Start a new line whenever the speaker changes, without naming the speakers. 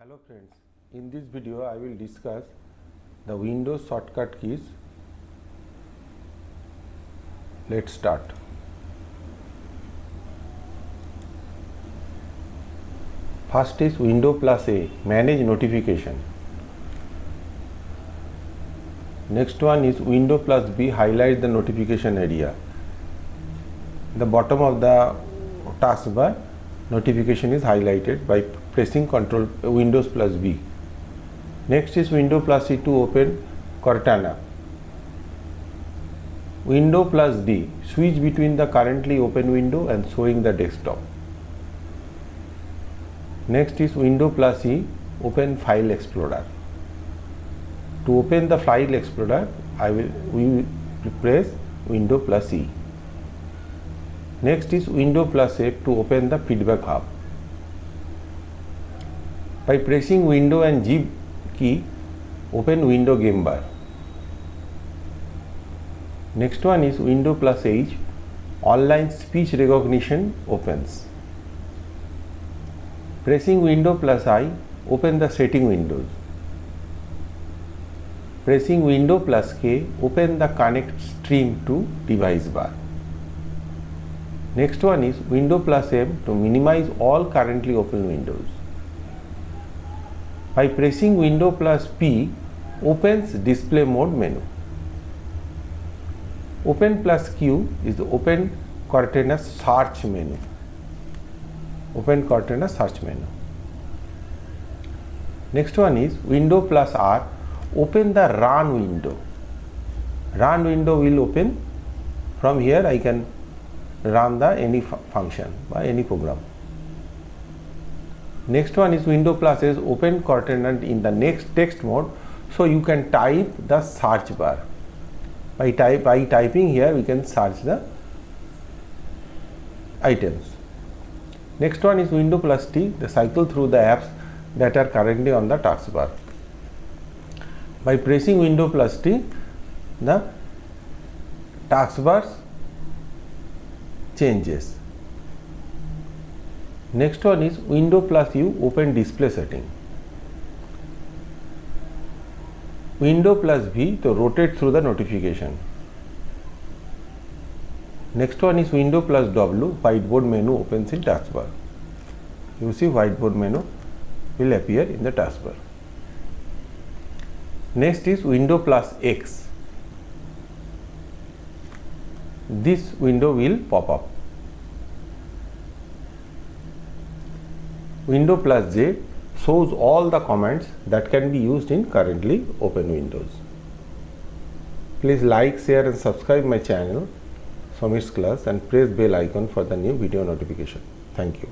Hello friends, in this video I will discuss the Windows shortcut keys. Let's start. First is Windows plus A, manage notification. Next one is Windows plus B, highlight the notification area. The bottom of the taskbar, notification is highlighted by pressing Ctrl Windows plus B. Next is Windows plus C to open Cortana. Windows plus D, switch between the currently open window and showing the desktop. Next is Windows plus E, open File Explorer. To open the File Explorer, we will press Windows plus E. Next is Windows plus F to open the Feedback Hub. By pressing Windows and G key, open Windows Game Bar. Next one is Windows plus H, online speech recognition opens. Pressing Windows plus I, open the setting windows. Pressing Windows plus K, open the connect stream to device bar. Next one is Windows plus M to minimize all currently open windows. By pressing Windows plus P, opens display mode menu. Open plus Q is the open Cortana search menu. Open Cortana search menu. Next one is Windows plus R, open the run window. Run window will open. From here I can run the any function by any program. Next one is Windows plus S, open Cortana in the next text mode, so you can type the search bar. By typing here we can search the items. Next one is Windows plus T, the cycle through the apps that are currently on the taskbar. By pressing Windows plus T, the taskbars changes. Next one is Windows plus U, open display setting. Windows plus V to rotate through the notification. Next one is Windows plus W, whiteboard menu opens in taskbar. You see whiteboard menu will appear in the taskbar. Next is Windows plus X. This window will pop up. Windows plus J shows all the commands that can be used in currently open windows. Please like, share and subscribe my channel Samir's Class and press bell icon for the new video notification. Thank you.